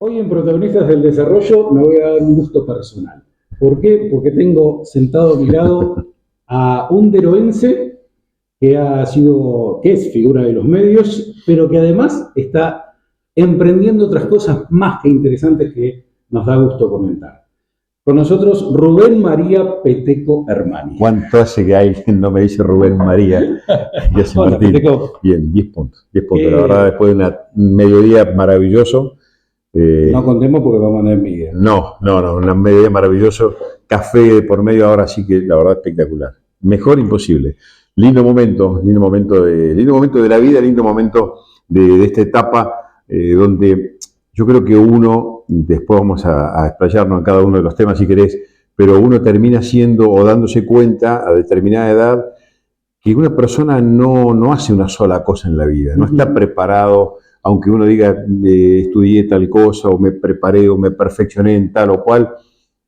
Hoy en Protagonistas del Desarrollo me voy a dar un gusto personal. ¿Por qué? Porque tengo sentado a mi lado a un deroense que es figura de los medios, pero que además está emprendiendo otras cosas más que interesantes que nos da gusto comentar. Con nosotros Rubén María Peteco Hermani. ¿Cuánto hace que alguien no me dice Rubén María? Y hace Hola, Martín. Peteco. Bien, 10 puntos. 10 puntos. La verdad, después de un mediodía maravilloso. No contemos porque vamos a tener envidia. No, un mediodía maravilloso. Café por medio, ahora sí que la verdad espectacular. Mejor imposible. Lindo momento de la vida, lindo momento de esta etapa donde yo creo que uno, después vamos a explayarnos en cada uno de los temas si querés, pero uno termina siendo o dándose cuenta a determinada edad que una persona no hace una sola cosa en la vida, no está preparado, aunque uno diga estudié tal cosa o me preparé o me perfeccioné en tal o cual,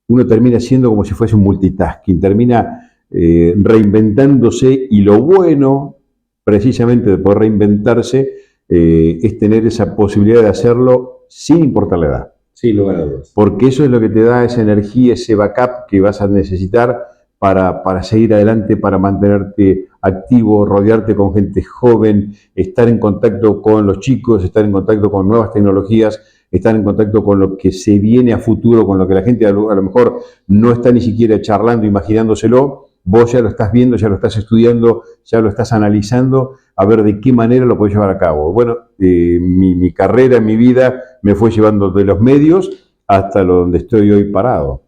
uno termina siendo como si fuese un multitasking, termina reinventándose, y lo bueno precisamente de poder reinventarse es tener esa posibilidad de hacerlo sin importar la edad. Sin lugar a dudas. Porque eso es lo que te da esa energía, ese backup que vas a necesitar para seguir adelante, para mantenerte activo, rodearte con gente joven, estar en contacto con los chicos, estar en contacto con nuevas tecnologías, estar en contacto con lo que se viene a futuro, con lo que la gente a lo mejor no está ni siquiera charlando, imaginándoselo. Vos ya lo estás viendo, ya lo estás estudiando, ya lo estás analizando, a ver de qué manera lo podés llevar a cabo. Bueno, mi carrera, mi vida, me fue llevando de los medios hasta donde estoy hoy parado.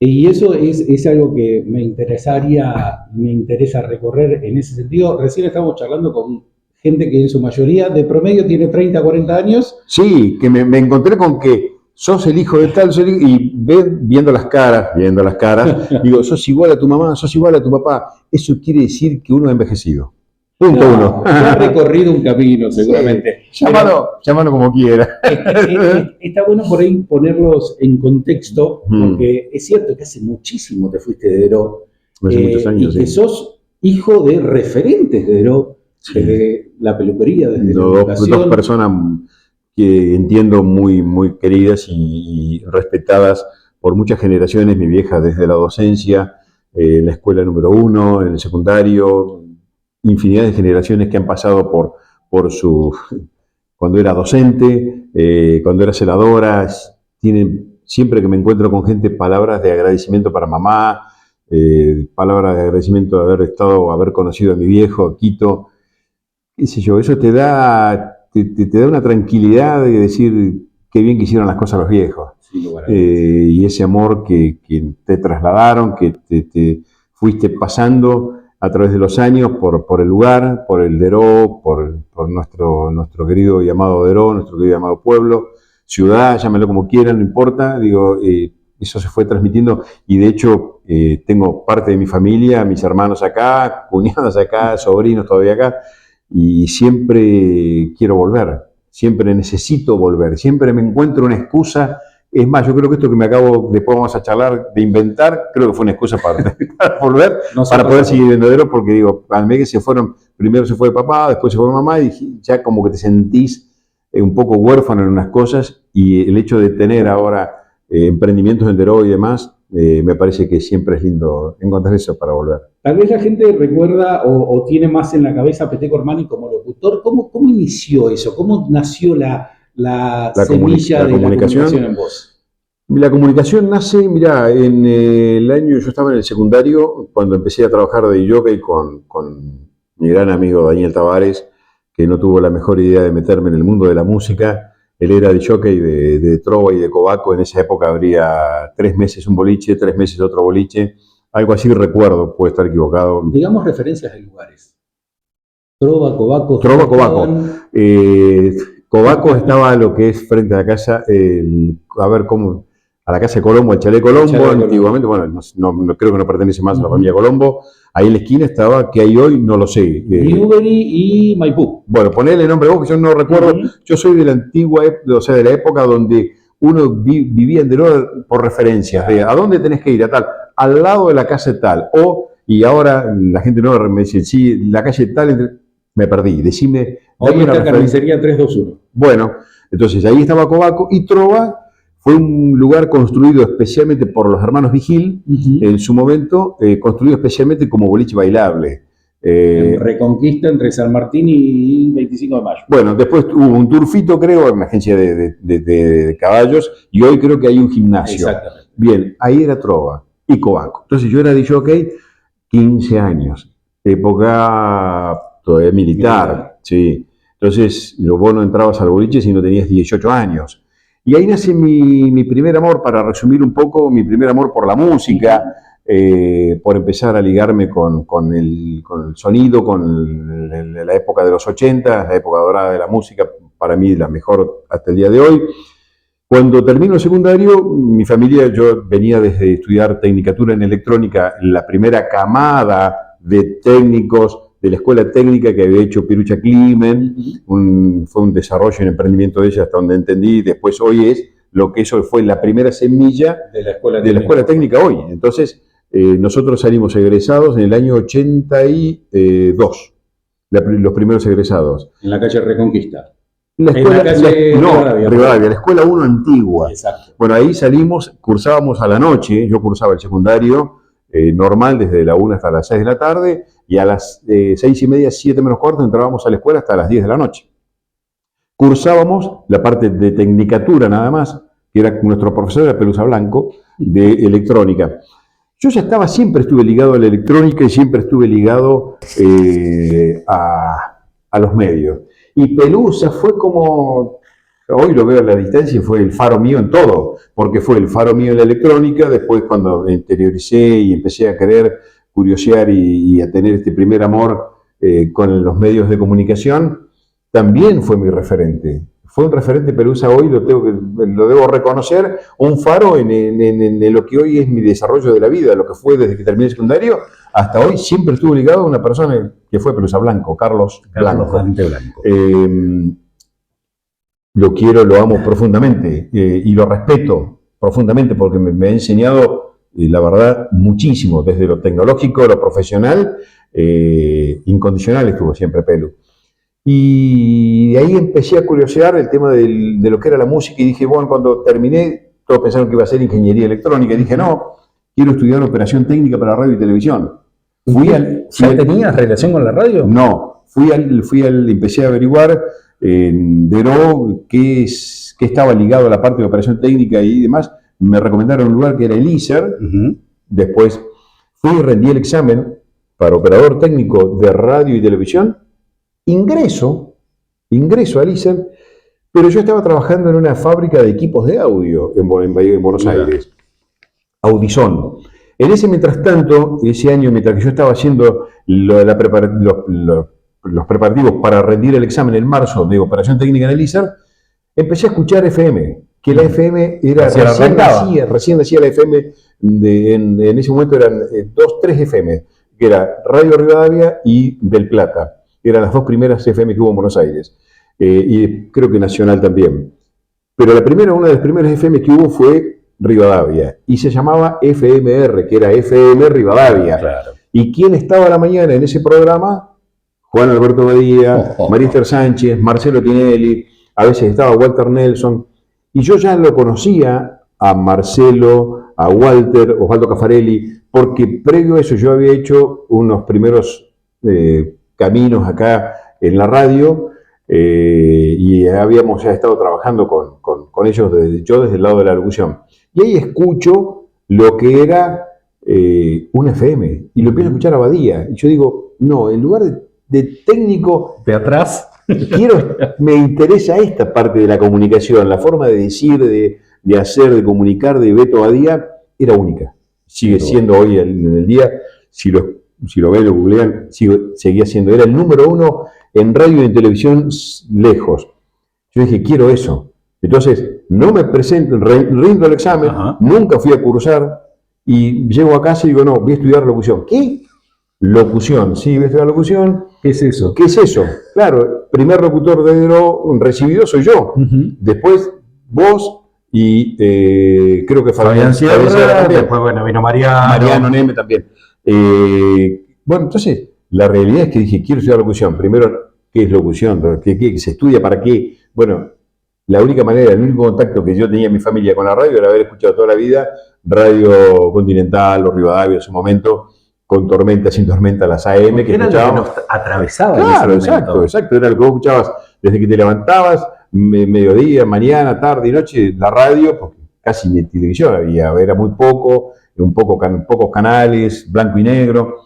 Y eso es algo que me interesa recorrer en ese sentido. Recién estamos charlando con gente que en su mayoría de promedio tiene 30, 40 años. Sí, que me encontré con que sos el hijo de tal, y viendo las caras, digo, sos igual a tu mamá, sos igual a tu papá. Eso quiere decir que uno ha envejecido. Punto uno. Ha recorrido un camino, seguramente. Sí. Llámalo como quiera. Está bueno por ahí ponerlos en contexto, porque es cierto que hace muchísimo te fuiste de Deró. Hace muchos años, y que sos hijo de referentes de Deró, desde la peluquería, desde la educación. Dos personas que entiendo muy queridas y respetadas por muchas generaciones. Mi vieja desde la docencia, en la escuela número 1, en el secundario, infinidad de generaciones que han pasado por su... Cuando era docente, cuando era celadora, tienen, siempre que me encuentro con gente, palabras de agradecimiento para mamá, palabras de agradecimiento de haber conocido a mi viejo, a Quito, qué sé yo. Eso te da una tranquilidad de decir qué bien que hicieron las cosas los viejos. Sí, y ese amor que te trasladaron, que te fuiste pasando a través de los años por el lugar, por el Deró, por nuestro querido y amado Deró, nuestro querido y amado pueblo, ciudad, llámalo como quieran, no importa. Digo, eso se fue transmitiendo, y de hecho tengo parte de mi familia, mis hermanos acá, cuñadas acá, sobrinos todavía acá, y siempre quiero volver, siempre necesito volver, siempre me encuentro una excusa. Es más, yo creo que esto que me acabo, después vamos a charlar, de inventar, creo que fue una excusa para volver, para poder seguir viendo Deró, porque digo, al mes que se fueron, primero se fue papá, después se fue mamá, y ya como que te sentís un poco huérfano en unas cosas, y el hecho de tener ahora emprendimientos en Deró y demás, me parece que siempre es lindo encontrar eso para volver. Tal vez la gente recuerda o tiene más en la cabeza a Peteco Hermani como locutor. ¿Cómo inició eso? ¿Cómo nació la semilla de la comunicación en vos? La comunicación nace, mirá, en el año, yo estaba en el secundario cuando empecé a trabajar de jockey con mi gran amigo Daniel Tavares, que no tuvo la mejor idea de meterme en el mundo de la música. Él era de jockey de trova y de cobaco. En esa época habría 3 meses un boliche, 3 meses otro boliche. Algo así recuerdo, puedo estar equivocado. Digamos referencias de lugares. Trova, cobaco. Cobaco. Cobaco estaba lo que es frente a la casa, a la casa de Colombo, el Chalet Colombo, antiguamente, bueno, no creo que no pertenece más a la familia Colombo. Ahí en la esquina estaba, que hay hoy, no lo sé. Newbery y Maipú. Bueno, ponele el nombre vos, que yo no recuerdo. Yo soy de la antigua, o sea, de la época donde uno vivía en Deró por referencias, de a dónde tenés que ir, a tal, al lado de la casa de tal, y ahora la gente nueva me dice, sí, la calle tal, me perdí, decime. Hoy está Carnicería 321. Bueno, Entonces ahí estaba Cobaco y Trova fue un lugar construido especialmente por los hermanos Vigil, en su momento, construido especialmente como boliche bailable. En Reconquista entre San Martín y 25 de Mayo. Bueno, después hubo un turfito, creo, una agencia de caballos, y hoy creo que hay un gimnasio. Exactamente. Bien, ahí era Trova y Cobaco. Entonces yo era DJ 15 años, época todavía militar, sí. Entonces vos no entrabas al boliche si no tenías 18 años. Y ahí nace mi primer amor, para resumir un poco, mi primer amor por la música, por empezar a ligarme con el sonido, con la época de los 80, la época dorada de la música, para mí la mejor hasta el día de hoy. Cuando termino el secundario, mi familia, yo venía desde estudiar tecnicatura en electrónica, la primera camada de técnicos de la escuela técnica que había hecho Pirucha Climen, fue un desarrollo y un emprendimiento de ella hasta donde entendí, después hoy es lo que eso fue la primera semilla de la escuela técnica hoy. Entonces, nosotros salimos egresados en el año 82, los primeros egresados. En la calle Reconquista. La escuela, Rivadavia, la escuela 1 antigua. Exacto. Bueno, ahí salimos, cursábamos a la noche, yo cursaba el secundario normal desde la 1 hasta las 6 de la tarde, y a las 6:30, 7 menos cuarto, entrábamos a la escuela hasta las 10 de la noche. Cursábamos la parte de tecnicatura nada más, que era nuestro profesor, era Pelusa Blanco, de electrónica. Yo ya siempre estuve ligado a la electrónica y siempre estuve ligado a los medios. Y Pelusa fue como, hoy lo veo a la distancia, fue el faro mío en todo, porque fue el faro mío en la electrónica. Después, cuando me interioricé y empecé a querer curiosear y a tener este primer amor con los medios de comunicación, también fue mi referente. Fue un referente Pelusa hoy, lo debo reconocer, un faro en lo que hoy es mi desarrollo de la vida, lo que fue desde que terminé el secundario hasta hoy. Siempre estuve ligado a una persona que fue Pelusa Blanco, Carlos Blanco. Lo quiero, lo amo profundamente y lo respeto profundamente porque me ha enseñado, la verdad, muchísimo, desde lo tecnológico, lo profesional, incondicional estuvo siempre Pelu. Y de ahí empecé a curiosear el tema de lo que era la música y dije, bueno, cuando terminé, todos pensaron que iba a ser ingeniería electrónica y dije, no, quiero estudiar operación técnica para radio y televisión. ¿Ya tenías relación con la radio? No, empecé a averiguar en Deró qué estaba ligado a la parte de operación técnica y demás. Me recomendaron un lugar que era el ISER. Después fui y rendí el examen para operador técnico de radio y televisión. Ingreso al ISER, pero yo estaba trabajando en una fábrica de equipos de audio en Buenos Aires, Audison. En mientras tanto, ese año, mientras que yo estaba haciendo los preparativos para rendir el examen en marzo de operación técnica en el ISER, empecé a escuchar FM, que la FM era recién nacía la FM, en ese momento eran 3 FM, que era Radio Rivadavia y Del Plata. Eran las 2 primeras FM que hubo en Buenos Aires, y creo que Nacional también. Pero una de las primeras FM que hubo fue Rivadavia, y se llamaba FMR, que era FM Rivadavia. Claro. ¿Y quién estaba a la mañana en ese programa? Juan Alberto Badía, María Esther Sánchez, Marcelo Tinelli, a veces estaba Walter Nelson, y yo ya lo conocía a Marcelo, a Walter, Osvaldo Caffarelli, porque previo a eso yo había hecho unos primeros caminos acá en la radio, y habíamos ya estado trabajando con ellos, yo desde el lado de la locución. Y ahí escucho lo que era un FM, y lo empiezo a escuchar a Badía. Y yo digo, no, en lugar de técnico de atrás, me interesa esta parte de la comunicación, la forma de decir, de hacer, de comunicar de Beto Badía era única. Sigue siendo hoy en el día, si lo ven, lo googlean, seguía siendo. Era el número 1 en radio y en televisión lejos. Yo dije, quiero eso. Entonces, no me presento, rindo el examen, nunca fui a cursar, y llego a casa y digo, no, voy a estudiar locución. ¿Qué? Locución, sí, voy a estudiar locución. ¿Qué es eso? ¿Qué es eso? Claro, primer locutor de Dero recibido soy yo. Después vos y creo que Fabián Sierra, después vino Mariano Neme también. Bueno, entonces, la realidad es que dije, quiero estudiar locución. Primero, ¿qué es locución? ¿Qué se estudia? ¿Para qué? Bueno, la única manera, el único contacto que yo tenía en mi familia con la radio era haber escuchado toda la vida Radio Continental o Rivadavia en su momento, con tormenta, sin tormenta, las AM Porque que era escuchábamos. lo que nos atravesaba en Claro, ese momento. exacto. Era lo que vos escuchabas desde que te levantabas, mediodía, mañana, tarde y noche, la radio, porque casi ni televisión había, era muy poco, pocos canales, blanco y negro.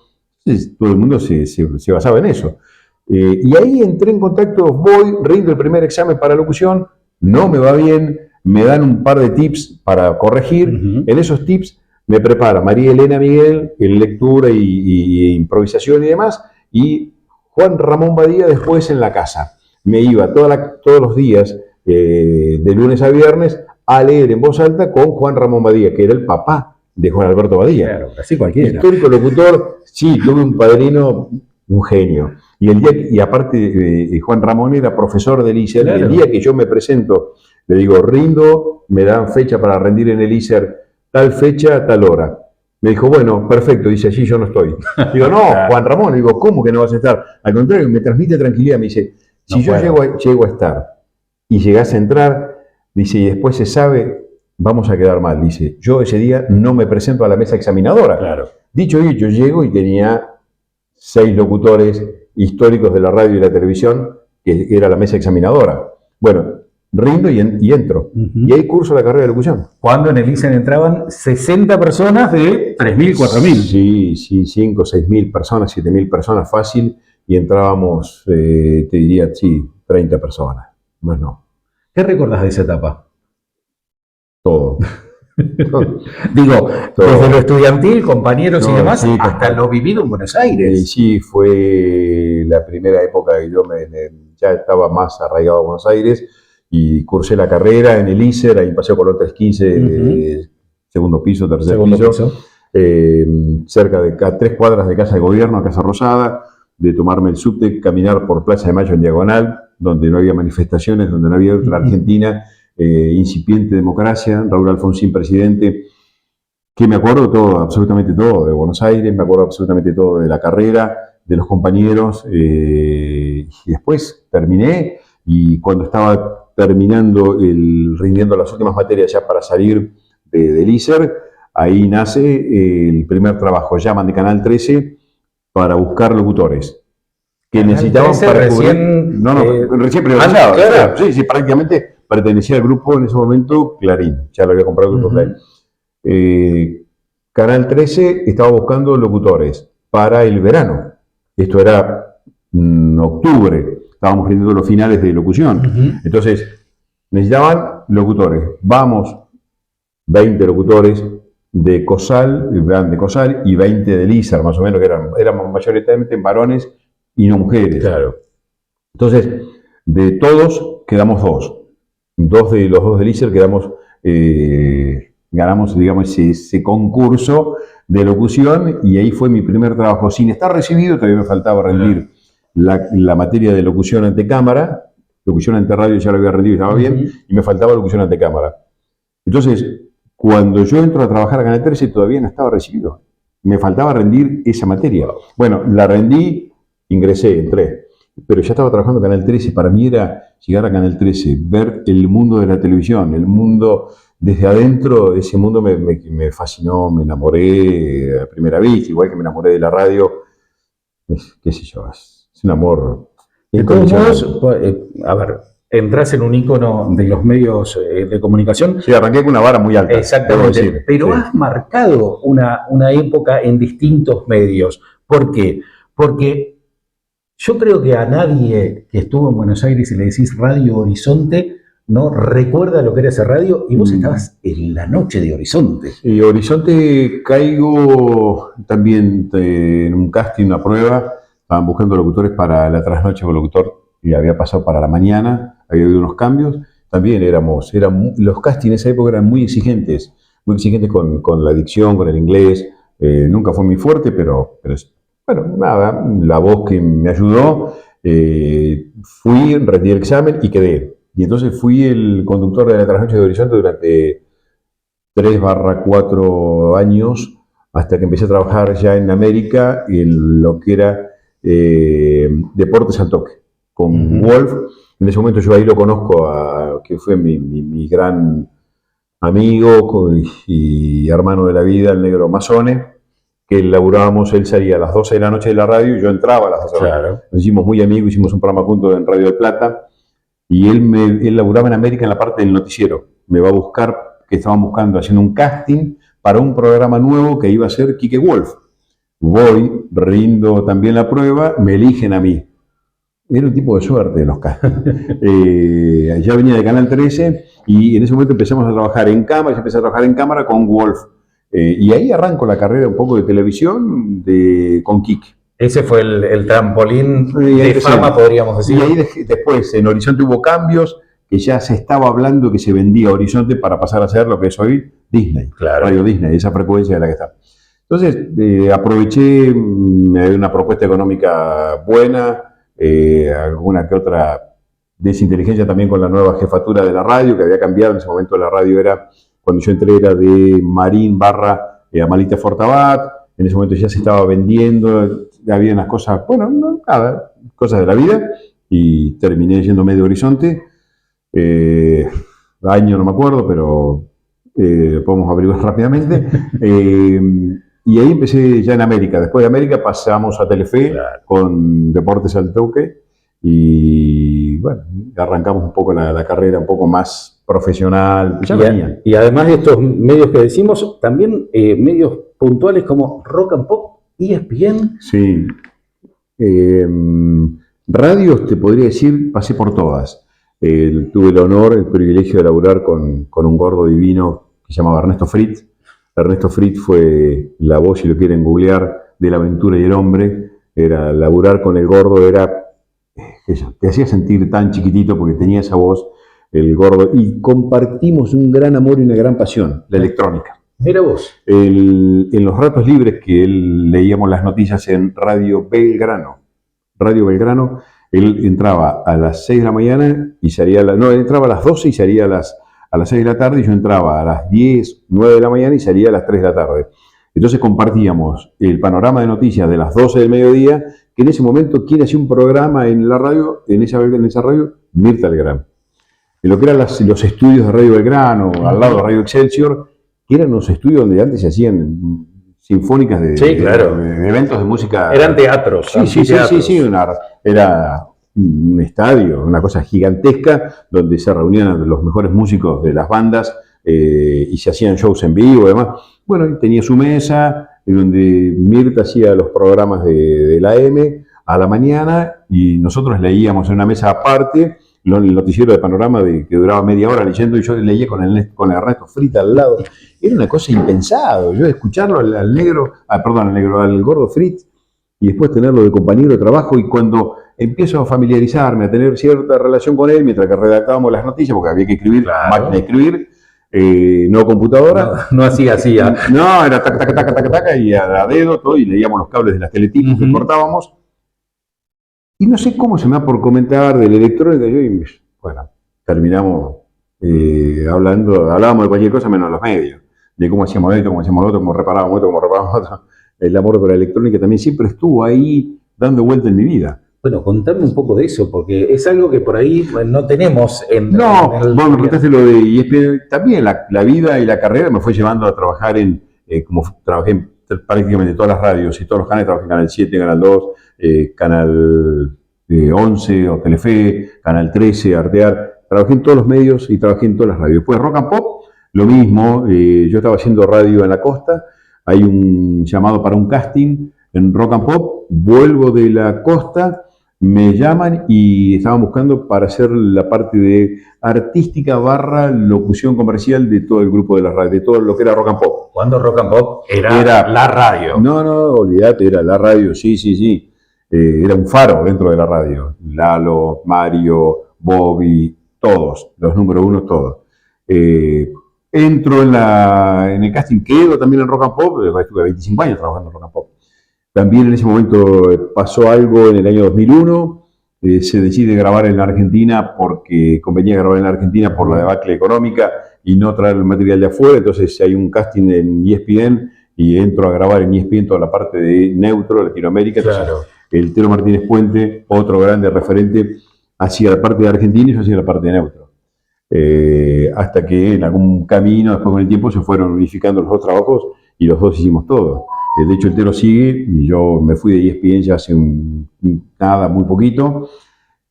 Entonces, todo el mundo se basaba en eso. Y ahí entré en contacto, rindo el primer examen para locución, no me va bien, me dan un par de tips para corregir. En esos tips me prepara María Elena Miguel en lectura y improvisación y demás, y Juan Ramón Badía después en la casa. Me iba todos los días, de lunes a viernes, a leer en voz alta con Juan Ramón Badía, que era el papá de Juan Alberto Badía. Claro, así cualquiera. Histórico locutor, sí, tuve un padrino, un genio. Y aparte, Juan Ramón era profesor del ISER. Claro. El día que yo me presento, le digo, rindo, me dan fecha para rendir en el ISER, tal fecha, tal hora. Me dijo, bueno, perfecto, dice, allí yo no estoy. Digo, no, Juan Ramón, le digo, ¿cómo que no vas a estar? Al contrario, me transmite tranquilidad, me dice, si yo llego a estar y llegás a entrar, dice, y después se sabe, vamos a quedar mal. Dice, yo ese día no me presento a la mesa examinadora. Claro. Dicho y hecho, llego y tenía 6 locutores históricos de la radio y la televisión, que era la mesa examinadora. Bueno, rindo y entro. Y ahí curso la carrera de locución. Cuando en el ISEN entraban 60 personas de 3.000, 4.000. Sí, 5, 6.000 personas, 7.000 personas fácil, y entrábamos, te diría, sí, 30 personas. Más no. ¿Qué recordás de esa etapa? Todo. Digo, desde lo estudiantil, compañeros y demás, sí, hasta lo vivido en Buenos Aires. Sí, fue la primera época que yo ya estaba más arraigado a Buenos Aires y cursé la carrera en el ISER, ahí pasé por los 315, segundo piso, tercer piso. Cerca de 3 cuadras de Casa de Gobierno, a Casa Rosada, de tomarme el subte, caminar por Plaza de Mayo en diagonal, donde no había manifestaciones, donde no había otra Argentina, incipiente democracia, Raúl Alfonsín presidente, que me acuerdo todo, absolutamente todo, de Buenos Aires, me acuerdo absolutamente todo de la carrera, de los compañeros, y después terminé, y cuando estaba terminando, rindiendo las últimas materias ya para salir del ISER, ahí nace el primer trabajo, llaman de Canal 13 para buscar locutores que Canal necesitaban 13 para recién, recién privatizado. Claro. Sí, prácticamente pertenecía al grupo en ese momento Clarín, ya lo había comprado el grupo Clarín. Canal 13 estaba buscando locutores para el verano. Esto era octubre, estábamos rindiendo los finales de locución. Entonces, necesitaban locutores. Vamos, 20 locutores de COSAL y 20 del ISER, más o menos, que eran mayoritariamente varones y no mujeres. Claro. Entonces, de todos quedamos 2. De los 2 del ISER ganamos, digamos, ese concurso de locución, y ahí fue mi primer trabajo. Sin estar recibido, todavía me faltaba rendir la materia de locución ante cámara. Locución ante radio ya lo había rendido, estaba bien, y me faltaba locución ante cámara. Entonces, cuando yo entro a trabajar a Canal 13, todavía no estaba recibido. Me faltaba rendir esa materia. Bueno, la rendí, entré. Pero ya estaba trabajando en Canal 13. Para mí era llegar a Canal 13, ver el mundo de la televisión, el mundo desde adentro. Ese mundo me fascinó, me enamoré a primera vista, igual que me enamoré de la radio. Qué sé yo, es un amor. De todos modos, a ver, entras en un ícono de los medios de comunicación. Sí, arranqué con una vara muy alta. Exactamente, pero sí, has marcado una época en distintos medios. ¿Por qué? Porque yo creo que a nadie que estuvo en Buenos Aires y le decís Radio Horizonte, no recuerda lo que era esa radio, y vos estabas en la noche de Horizonte. Y Horizonte caigo también en un casting, una prueba. Estaban buscando locutores para la trasnoche con locutor, y había pasado para la mañana, había habido unos cambios. También los castings en esa época eran muy exigentes con la dicción, con el inglés. Nunca fue muy fuerte, pero bueno, nada, la voz que me ayudó, fui, rendí el examen y quedé. Y entonces fui el conductor de la trasnoche de Horizonte durante 3/4 años, hasta que empecé a trabajar ya en América, en lo que era Deportes al Toque. con Wolf. En ese momento yo ahí lo conozco, que fue mi gran amigo y hermano de la vida, el negro Mazzone, que laburábamos, él salía a las 12 de la noche de la radio y yo entraba a las 12 de la noche. Nos hicimos muy amigos, hicimos un programa juntos en Radio del Plata y él laburaba en América en la parte del noticiero. Me va a buscar, que estaban buscando, haciendo un casting para un programa nuevo que iba a ser Quique Wolf. Voy, rindo también la prueba, me eligen a mí. Era un tipo de suerte en los castings. Ya venía de Canal 13 y en ese momento empezamos a trabajar en cámara, yo empecé a trabajar en cámara con Wolf. Y ahí arranco la carrera un poco de televisión con Quique. Ese fue el trampolín de fama, podríamos decir. Y ahí después en Horizonte hubo cambios, que ya se estaba hablando que se vendía Horizonte para pasar a ser lo que es hoy Disney, claro. Radio Disney, esa frecuencia de la que está. Entonces aproveché, me dio una propuesta económica buena, alguna que otra desinteligencia también con la nueva jefatura de la radio, que había cambiado. En ese momento la radio era, cuando yo entré, era de Marín / Amalita Fortabat. En ese momento ya se estaba vendiendo, había unas cosas, bueno, nada, cosas de la vida, y terminé yendo Medio Horizonte. Año no me acuerdo, pero podemos averiguar rápidamente. Y ahí empecé ya en América. Después de América pasamos a Telefe, claro, con Deportes al Toque, y bueno, arrancamos un poco la carrera un poco más profesional. Y además de estos medios que decimos, también medios puntuales como Rock and Pop, ESPN. Sí. Radios, te podría decir, pasé por todas. Tuve el honor, el privilegio de laburar con un gordo divino que se llamaba Ernesto Fritz. Ernesto Fritz fue la voz, si lo quieren googlear, de La Aventura y el Hombre. Era laburar con el gordo, te hacía sentir tan chiquitito porque tenía esa voz, el gordo, y compartimos un gran amor y una gran pasión, la electrónica. Era vos. En los ratos libres que él leíamos las noticias en Radio Belgrano, él entraba a las 6 de la mañana y salía él entraba a las 12 y salía a las 6 de la tarde, y yo entraba a las 10, 9 de la mañana y salía a las 3 de la tarde. Entonces compartíamos el panorama de noticias de las 12 del mediodía, que en ese momento, ¿quién hacía un programa en la radio, en esa radio? Mirta Legrand. En lo que eran los estudios de Radio Belgrano, al lado de Radio Excelsior, que eran los estudios donde antes se hacían sinfónicas de eventos de música. Eran teatros. Sí, era un estadio, una cosa gigantesca, donde se reunían los mejores músicos de las bandas y se hacían shows en vivo y demás. Bueno, y tenía su mesa, donde Mirta hacía los programas de la M a la mañana, y nosotros leíamos en una mesa aparte el noticiero de Panorama que duraba media hora leyendo, y yo leía con Ernesto Fritz al lado. Era una cosa impensado, yo escucharlo al gordo Fritz, y después tenerlo de compañero de trabajo, y cuando empiezo a familiarizarme, a tener cierta relación con él, mientras que redactábamos las noticias, porque había que escribir, máquina de escribir, no computadora. No hacía así. No, era taca, y a dedo todo, y leíamos los cables de las teletipos que cortábamos. Y no sé cómo se me da por comentar de la electrónica, bueno, terminamos hablábamos de cualquier cosa menos los medios, de cómo hacíamos esto, cómo hacíamos lo otro, cómo reparábamos esto, cómo reparábamos otro. El amor por la electrónica también siempre estuvo ahí dando vuelta en mi vida. Bueno, contame un poco de eso, porque es algo que por ahí no tenemos vos me contaste lo de ESPN. También la vida y la carrera me fue llevando a trabajar como trabajé en prácticamente todas las radios y todos los canales. Trabajé en Canal 7, Canal 2, Canal 11 o Telefe, Canal 13, Artear. Trabajé en todos los medios y trabajé en todas las radios. Después Rock and Pop, lo mismo. Yo estaba haciendo radio en la costa. Hay un llamado para un casting en Rock and Pop. Vuelvo de la costa, me llaman y estaban buscando para hacer la parte de artística / locución comercial de todo el grupo de la radio, de todo lo que era Rock and Pop. ¿Cuándo Rock and Pop era la radio? No, olvídate, era la radio, sí. Era un faro dentro de la radio. Lalo, Mario, Bobby, todos, los número uno, todos. Entro en el casting, quedo también en Rock and Pop, estuve 25 años trabajando en Rock and Pop. También en ese momento pasó algo en el año 2001, se decide grabar en la Argentina porque convenía grabar en la Argentina por la debacle económica y no traer el material de afuera. Entonces hay un casting en ESPN y entro a grabar en ESPN toda la parte de Neutro, Latinoamérica. Entonces, claro. el Tero Martínez Puente, otro grande referente, hacía la parte de Argentina y yo hacía la parte de Neutro. Hasta que en algún camino, después con el tiempo, se fueron unificando los dos trabajos y los dos hicimos todo. De hecho, el Tero sigue y yo me fui de ESPN ya hace nada, muy poquito.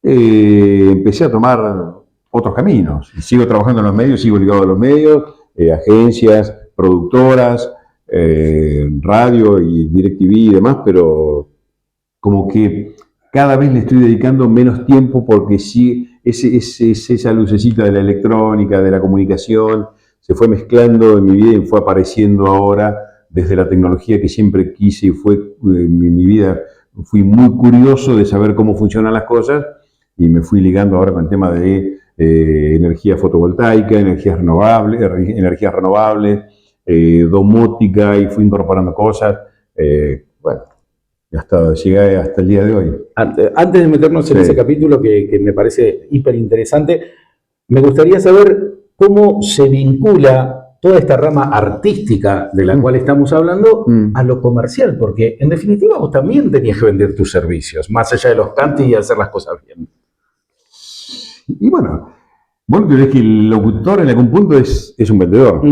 Empecé a tomar otros caminos. Sigo trabajando en los medios, sigo ligado a los medios, agencias, productoras, radio y DirecTV y demás, pero como que cada vez le estoy dedicando menos tiempo porque sí, esa lucecita de la electrónica, de la comunicación, se fue mezclando en mi vida y fue apareciendo ahora desde la tecnología que siempre quise y fue mi vida. Fui muy curioso de saber cómo funcionan las cosas y me fui ligando ahora con el tema de energía fotovoltaica, energías renovables, domótica, y fui incorporando cosas. Bueno, llegué hasta el día de hoy. Antes de meternos en ese capítulo que me parece hiper interesante, me gustaría saber cómo se vincula toda esta rama artística de la cual estamos hablando a lo comercial, porque en definitiva vos también tenías que vender tus servicios, más allá de los cantes y hacer las cosas bien. Y bueno, tenés que el locutor en algún punto es un vendedor.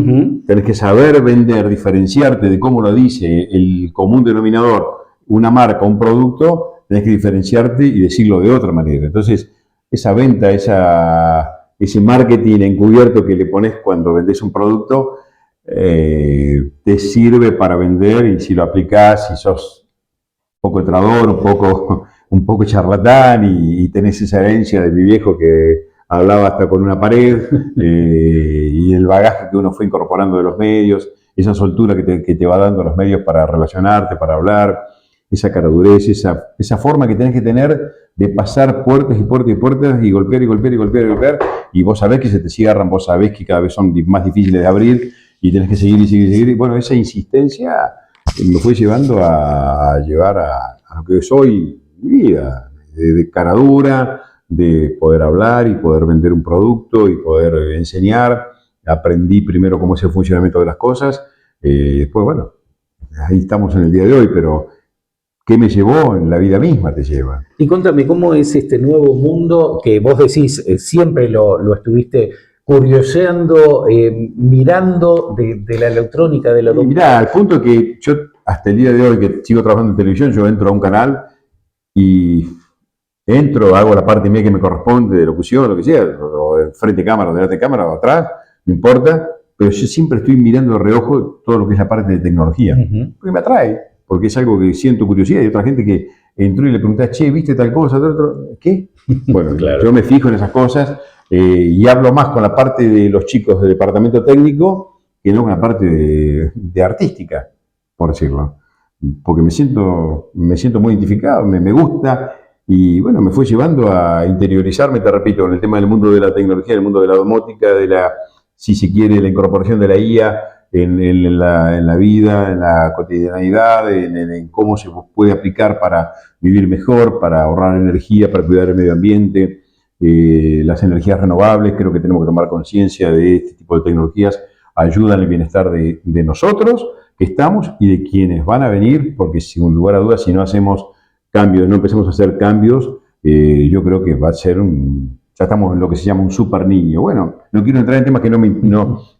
Tenés que saber vender, diferenciarte de cómo lo dice el común denominador, una marca, un producto, tenés que diferenciarte y decirlo de otra manera. Entonces, esa venta, ese marketing encubierto que le pones cuando vendés un producto, te sirve para vender, y si lo aplicás, si sos un poco entrador, un poco charlatán y tenés esa herencia de mi viejo que hablaba hasta con una pared, y el bagaje que uno fue incorporando de los medios, esa soltura que te va dando los medios para relacionarte, para hablar, esa caradurez, esa forma que tenés que tener de pasar puertas y puertas y puertas y golpear y golpear y golpear y golpear, y vos sabés que se te cierran, vos sabés que cada vez son más difíciles de abrir y tenés que seguir y seguir y seguir. Y bueno, esa insistencia me fue llevando a llevar a lo que soy, mi vida, de caradura, de poder hablar y poder vender un producto y poder enseñar. Aprendí primero cómo es el funcionamiento de las cosas, después, bueno, ahí estamos en el día de hoy, pero ¿qué me llevó? En la vida misma te lleva. Y contame, ¿cómo es este nuevo mundo que vos decís siempre lo estuviste curioseando, mirando de la electrónica, de la domótica? Mirá, al punto que yo hasta el día de hoy que sigo trabajando en televisión, yo entro a un canal y hago la parte mía que me corresponde de locución, lo que sea, o frente de cámara, o delante de cámara, o atrás, no importa, pero yo siempre estoy mirando de reojo todo lo que es la parte de tecnología, porque me atrae, porque es algo que siento curiosidad. Hay otra gente que entró y le preguntaba, che, ¿viste tal cosa? ¿Qué? Bueno, claro. Yo me fijo en esas cosas y hablo más con la parte de los chicos del departamento técnico que no con la parte de artística, por decirlo. Porque me siento muy identificado, me gusta, y bueno, me fue llevando a interiorizarme, te repito, en el tema del mundo de la tecnología, en el mundo de la domótica, si se quiere, la incorporación de la IA en la vida, en la cotidianidad, en cómo se puede aplicar para vivir mejor, para ahorrar energía, para cuidar el medio ambiente, las energías renovables. Creo que tenemos que tomar conciencia de este tipo de tecnologías, ayudan al bienestar de nosotros que estamos y de quienes van a venir, porque sin lugar a dudas, si no hacemos cambios, no empecemos a hacer cambios, yo creo que va a ser ya estamos en lo que se llama un super niño. Bueno, no quiero entrar en temas que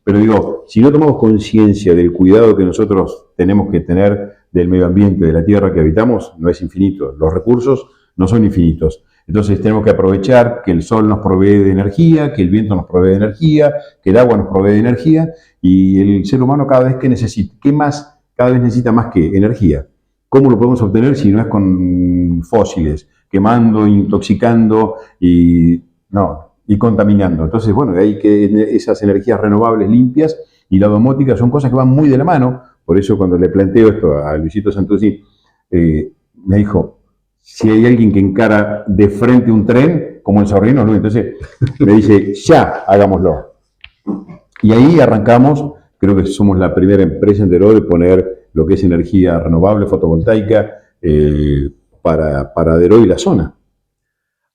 pero digo, si no tomamos conciencia del cuidado que nosotros tenemos que tener del medio ambiente, de la tierra que habitamos, no es infinito. Los recursos no son infinitos. Entonces tenemos que aprovechar que el sol nos provee de energía, que el viento nos provee de energía, que el agua nos provee de energía, y el ser humano cada vez cada vez necesita más que energía. ¿Cómo lo podemos obtener si no es con fósiles, quemando, intoxicando y contaminando? Entonces, bueno, de ahí que esas energías renovables limpias y la domótica son cosas que van muy de la mano. Por eso cuando le planteo esto a Luisito Santuzzi, me dijo, si hay alguien que encara de frente un tren, como el Zorrino, ¿no? Entonces me dice, ya, hagámoslo. Y ahí arrancamos. Creo que somos la primera empresa en Deró de poner lo que es energía renovable, fotovoltaica, para Deró y la zona.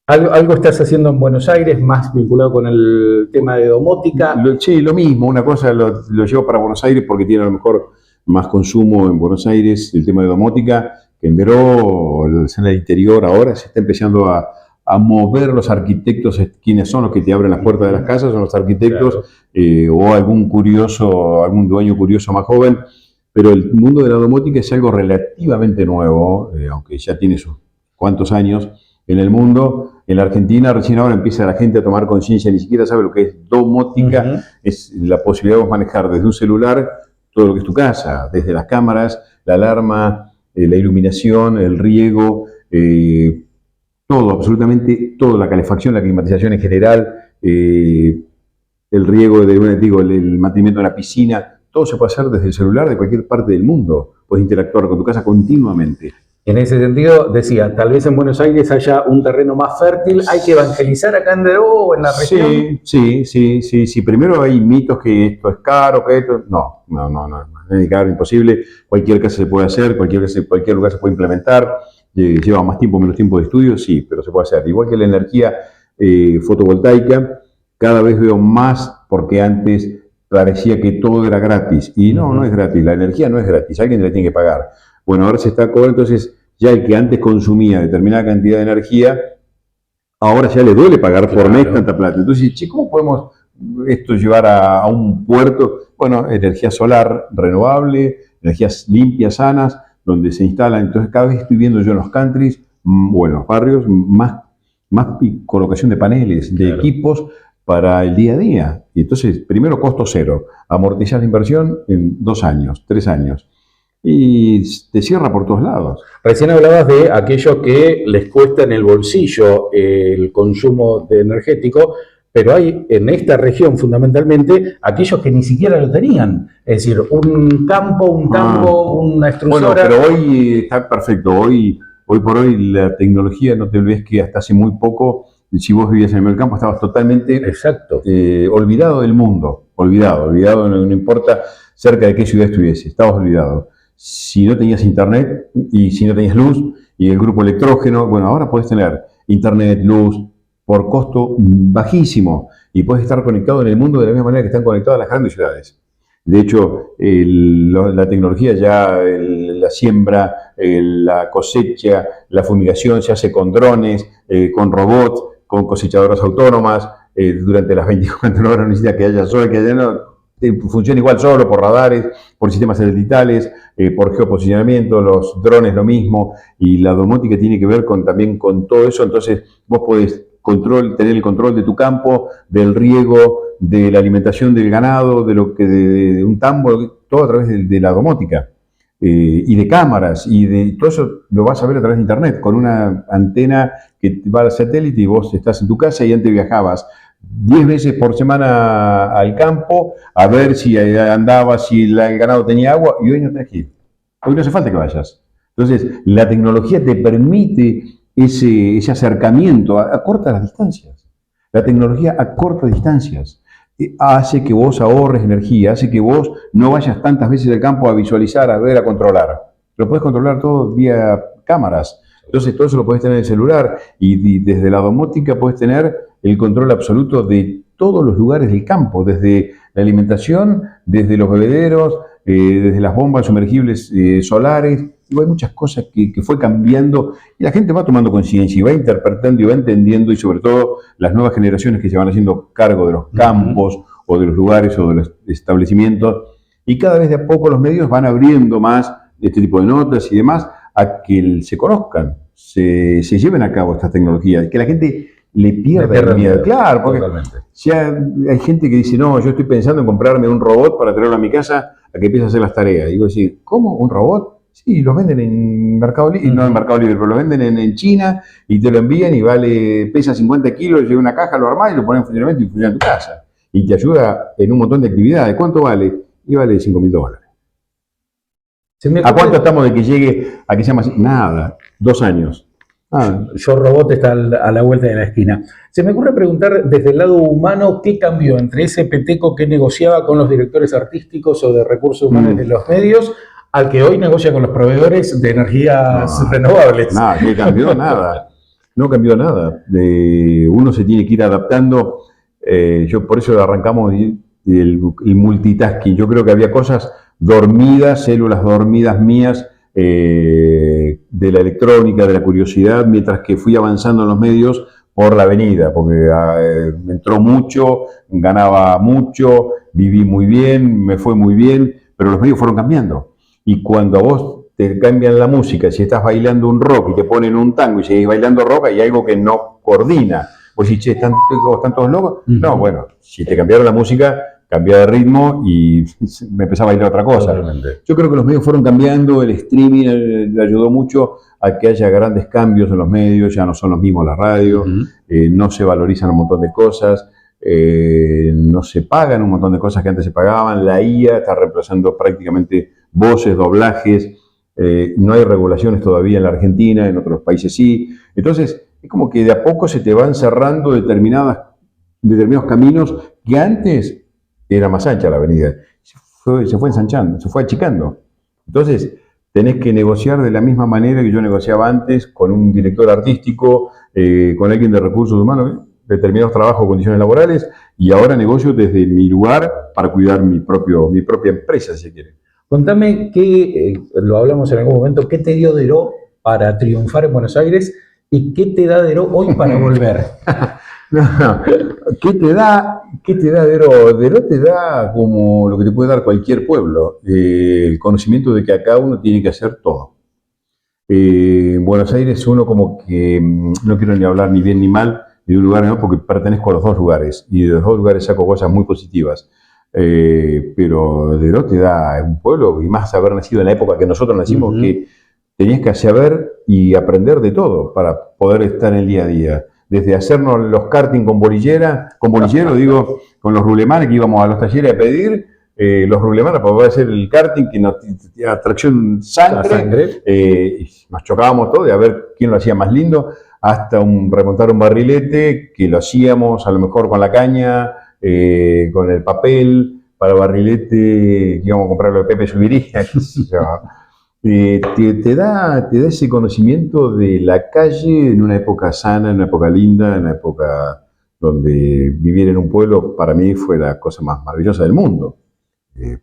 ¿Algo estás haciendo en Buenos Aires más vinculado con el tema de domótica? Lo mismo, una cosa lo llevo para Buenos Aires porque tiene a lo mejor más consumo en Buenos Aires, el tema de domótica, En Deró, la zona del interior, ahora se está empezando a mover los arquitectos. ¿Quiénes son los que te abren las puertas de las casas? Son los arquitectos, o algún curioso, algún dueño curioso más joven. Pero el mundo de la domótica es algo relativamente nuevo, aunque ya tiene sus cuantos años en el mundo. En la Argentina recién ahora empieza la gente a tomar conciencia, ni siquiera sabe lo que es domótica. Es la posibilidad de manejar desde un celular todo lo que es tu casa, desde las cámaras, la alarma, la iluminación, el riego, todo, absolutamente todo, la calefacción, la climatización en general, el riego, el mantenimiento de la piscina. Todo se puede hacer desde el celular de cualquier parte del mundo. Puedes interactuar con tu casa continuamente. En ese sentido, decía, tal vez en Buenos Aires haya un terreno más fértil. ¿Hay que evangelizar acá en Deró o en la región? Sí. Primero hay mitos que esto es caro, que esto... No. Es caro, imposible. Cualquier casa se puede hacer, cualquier lugar se puede implementar. Lleva más tiempo, menos tiempo de estudio, sí, pero se puede hacer. Igual que la energía fotovoltaica, cada vez veo más, porque antes parecía que todo era gratis. Y no es gratis. La energía no es gratis. Alguien le tiene que pagar. Bueno, ahora se está cobrando, entonces ya el que antes consumía determinada cantidad de energía, ahora ya le duele pagar por mes tanta plata. Entonces, ¿cómo podemos esto llevar a un puerto? Bueno, energía solar renovable, energías limpias, sanas, donde se instalan. Entonces, cada vez estoy viendo yo en los countries, o en los barrios, más colocación de paneles, de equipos para el día a día. Y entonces, primero costo cero, amortizar la inversión en 2 años, 3 años. Y te cierra por todos lados. Recién hablabas de aquellos que les cuesta en el bolsillo el consumo energético, pero hay en esta región fundamentalmente aquellos que ni siquiera lo tenían. Es decir, un campo, un tambo, una extrusora. Bueno, pero hoy está perfecto. Hoy por hoy la tecnología, no te olvides que hasta hace muy poco, si vos vivías en el medio del campo, estabas totalmente olvidado del mundo. Olvidado, no importa cerca de qué ciudad estuviese, estabas olvidado. Si no tenías internet y si no tenías luz y el grupo electrógeno, bueno, ahora puedes tener internet, luz, por costo bajísimo, y puedes estar conectado en el mundo de la misma manera que están conectadas las grandes ciudades. De hecho, la tecnología ya, la siembra, la cosecha, la fumigación se hace con drones, con robots, con cosechadoras autónomas. Durante las 24 horas no necesita que haya sol, que haya no. Funciona igual solo, por radares, por sistemas satelitales, por geoposicionamiento, los drones lo mismo, y la domótica tiene que ver también con todo eso. Entonces vos podés tener el control de tu campo, del riego, de la alimentación del ganado, de un tambo, todo a través de la domótica, y de cámaras, y de todo eso lo vas a ver a través de internet, con una antena que va al satélite y vos estás en tu casa, y antes viajabas 10 veces por semana al campo a ver si andaba, si el ganado tenía agua, y hoy no tenés que ir. Hoy no hace falta que vayas. Entonces, la tecnología te permite ese acercamiento a cortas distancias. La tecnología a cortas distancias hace que vos ahorres energía, hace que vos no vayas tantas veces al campo a visualizar, a ver, a controlar. Lo puedes controlar todo vía cámaras. Entonces, todo eso lo puedes tener en el celular, y desde la domótica puedes tener el control absoluto de todos los lugares del campo, desde la alimentación, desde los bebederos, desde las bombas sumergibles solares. Y hay muchas cosas que fue cambiando, y la gente va tomando conciencia y va interpretando y va entendiendo, y sobre todo las nuevas generaciones que se van haciendo cargo de los campos o de los lugares o de los establecimientos, y cada vez de a poco los medios van abriendo más este tipo de notas y demás a que se conozcan, se lleven a cabo estas tecnologías, que la gente le pierda el miedo. Claro, porque ya hay gente que dice, no, yo estoy pensando en comprarme un robot para traerlo a mi casa a que empiece a hacer las tareas. Y digo, decir, ¿cómo? ¿Un robot? Sí, los venden en Mercado Libre, no en Mercado Libre, pero los venden en China, y te lo envían y pesa 50 kilos, llega una caja, lo armás y lo pones en funcionamiento y funciona en tu casa. Y te ayuda en un montón de actividades. ¿Cuánto vale? Y vale $5.000. ¿A cuánto estamos de que llegue a que sea más? Nada, 2 años. Yo Robot está a la vuelta de la esquina. Se me ocurre preguntar desde el lado humano qué cambió entre ese peteco que negociaba con los directores artísticos o de recursos humanos de los medios al que hoy negocia con los proveedores de energías renovables. Nada, no cambió nada. No cambió nada. Uno se tiene que ir adaptando. Yo por eso arrancamos el multitasking. Yo creo que había cosas dormidas, células dormidas mías, de la electrónica, de la curiosidad, mientras que fui avanzando en los medios por la avenida, porque me entró mucho, ganaba mucho, viví muy bien, me fue muy bien, pero los medios fueron cambiando. Y cuando a vos te cambian la música, si estás bailando un rock y te ponen un tango y seguís bailando rock, hay algo que no coordina. Vos decís, che, ¿están todos locos? No, bueno, si te cambiaron la música, cambia de ritmo y me empezaba a bailar otra cosa. Totalmente. Yo creo que los medios fueron cambiando, el streaming le ayudó mucho a que haya grandes cambios en los medios, ya no son los mismos las radios, no se valorizan un montón de cosas, no se pagan un montón de cosas que antes se pagaban, la IA está reemplazando prácticamente voces, doblajes, no hay regulaciones todavía en la Argentina, en otros países sí. Entonces, es como que de a poco se te van cerrando determinados caminos que antes era más ancha la avenida. Se fue ensanchando, se fue achicando. Entonces, tenés que negociar de la misma manera que yo negociaba antes con un director artístico, con alguien de recursos humanos, determinados trabajos, condiciones laborales, y ahora negocio desde mi lugar para cuidar mi propia empresa, si se quiere. Contame lo hablamos en algún momento, ¿qué te dio Deró para triunfar en Buenos Aires y qué te da Deró hoy para volver? No, ¿qué te da Deró? Deró te da como lo que te puede dar cualquier pueblo, el conocimiento de que acá uno tiene que hacer todo. En Buenos Aires uno como que, no quiero ni hablar ni bien ni mal de un lugar, ¿no? Porque pertenezco a los dos lugares y de los dos lugares saco cosas muy positivas. Pero Deró te da un pueblo, y más haber nacido en la época que nosotros nacimos, que tenías que saber y aprender de todo para poder estar en el día a día. Desde hacernos los karting con bolillero, con los rulemanes que íbamos a los talleres a pedir, los rulemanes para poder hacer el karting, que nos atracción sangre. Nos chocábamos todos de a ver quién lo hacía más lindo, hasta remontar un barrilete, que lo hacíamos a lo mejor con la caña, con el papel, para barrilete, que íbamos a comprarlo de Pepe Subiría, te da ese conocimiento de la calle en una época sana, en una época linda, en una época donde vivir en un pueblo para mí fue la cosa más maravillosa del mundo.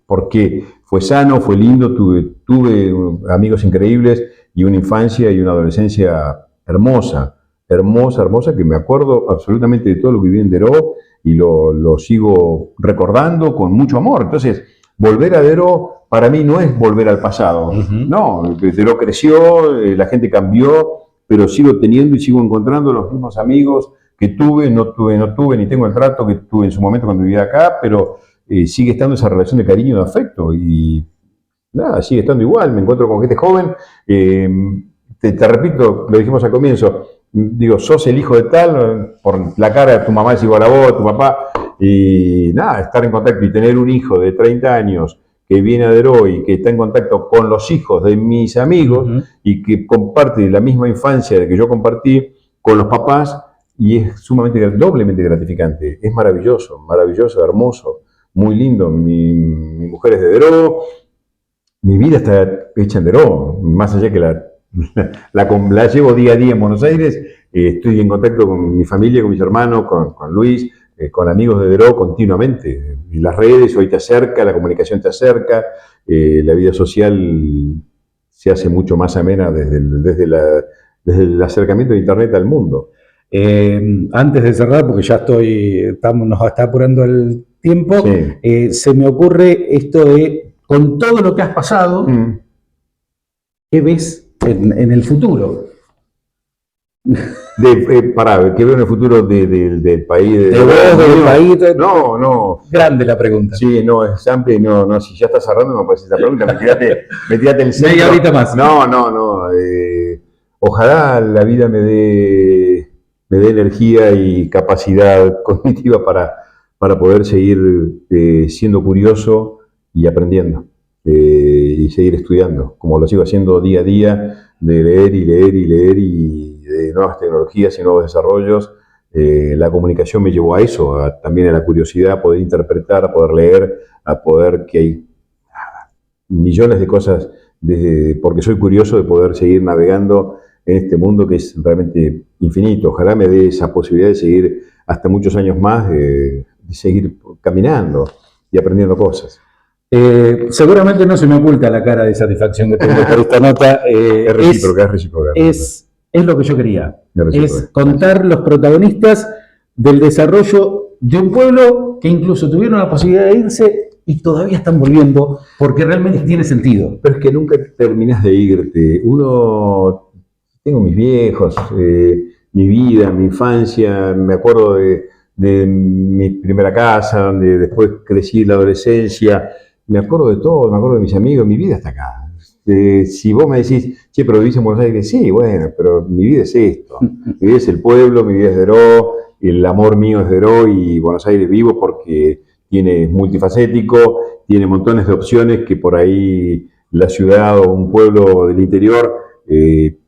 Porque fue sano, fue lindo, tuve amigos increíbles y una infancia y una adolescencia hermosa, que me acuerdo absolutamente de todo lo que viví en Deró y lo sigo recordando con mucho amor. Entonces, volver a Deró para mí no es volver al pasado. No, Deró creció, la gente cambió, pero sigo teniendo y sigo encontrando los mismos amigos que tuve, no tuve, ni tengo el trato que tuve en su momento cuando vivía acá, pero sigue estando esa relación de cariño y de afecto. Y nada, sigue estando igual. Me encuentro con gente joven. Te repito, lo dijimos al comienzo, digo, sos el hijo de tal, por la cara de tu mamá es igual a vos, tu papá, y nada, estar en contacto y tener un hijo de 30 años que viene a Deró y que está en contacto con los hijos de mis amigos y que comparte la misma infancia que yo compartí con los papás, y es sumamente, doblemente gratificante. Es maravilloso, hermoso, muy lindo. Mi mujer es de Deró, mi vida está hecha en Deró, más allá que la llevo día a día en Buenos Aires. Estoy en contacto con mi familia, con mis hermanos, con Luis, con amigos de Deró continuamente. Y las redes hoy te acerca, la comunicación te acerca, la vida social se hace mucho más amena desde el acercamiento de Internet al mundo. Antes de cerrar, porque ya nos está apurando el tiempo, Sí. Se me ocurre esto de, con todo lo que has pasado, ¿qué ves en el futuro? ¿Qué veo en el futuro del país? Del país. No. Grande la pregunta. Sí, no, es amplia. No, si ya está cerrando, no puedes hacer esa pregunta. Me tiraste el centro. Media horita más. No. Ojalá la vida me dé energía y capacidad cognitiva para poder seguir siendo curioso y aprendiendo. Y seguir estudiando, como lo sigo haciendo día a día, de leer y de nuevas tecnologías y nuevos desarrollos. La comunicación me llevó a eso, también a la curiosidad, a poder interpretar, a poder leer, a poder que hay millones de cosas, porque soy curioso de poder seguir navegando en este mundo que es realmente infinito. Ojalá me dé esa posibilidad de seguir hasta muchos años más, de seguir caminando y aprendiendo cosas. Seguramente no se me oculta la cara de satisfacción que tengo por esta nota. Es recíproca, es recíproca. Es lo que yo quería. Es recíproca. Es contar los protagonistas del desarrollo de un pueblo que incluso tuvieron la posibilidad de irse y todavía están volviendo porque realmente tiene sentido. Pero es que nunca terminás de irte. Tengo mis viejos, mi vida, mi infancia, me acuerdo de mi primera casa, donde después crecí en la adolescencia, me acuerdo de todo, me acuerdo de mis amigos, mi vida está acá. Si vos me decís, che, pero vivís en Buenos Aires, sí, bueno, pero mi vida es esto. Mi vida es el pueblo, mi vida es Deró, el amor mío es Deró y Buenos Aires vivo porque es multifacético, tiene montones de opciones que por ahí la ciudad o un pueblo del interior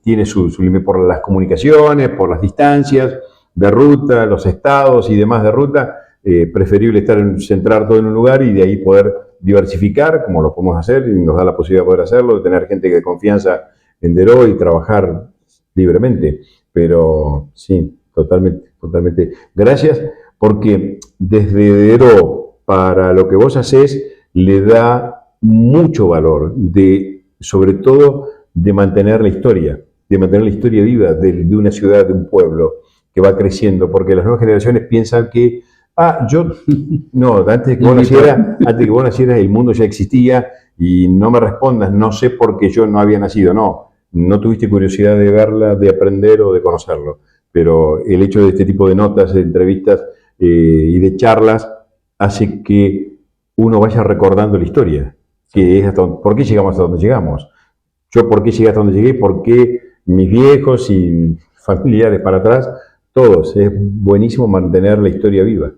tiene su límite por las comunicaciones, por las distancias de ruta, los estados y demás de ruta. Preferible centrar todo en un lugar y de ahí poder diversificar, como lo podemos hacer, y nos da la posibilidad de poder hacerlo, de tener gente de confianza en Deró y trabajar libremente. Pero sí, totalmente. Gracias, porque desde Deró para lo que vos hacés le da mucho valor, sobre todo de mantener la historia viva de una ciudad, de un pueblo que va creciendo, porque las nuevas generaciones piensan que antes de que vos nacieras el mundo ya existía y no me respondas, no sé por qué yo no había nacido. No tuviste curiosidad de verla, de aprender o de conocerlo. Pero el hecho de este tipo de notas, de entrevistas y de charlas hace que uno vaya recordando la historia, que es por qué llegamos hasta donde llegamos. Yo por qué llegué hasta donde llegué, por qué mis viejos y familiares para atrás, todos. Es buenísimo mantener la historia viva.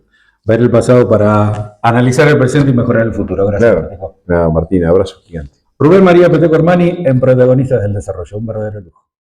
Ver el pasado para analizar el presente y mejorar el futuro. Gracias. Claro, Martín, abrazo gigante. Rubén María Peteco Armani en Protagonistas del Desarrollo, un verdadero lujo.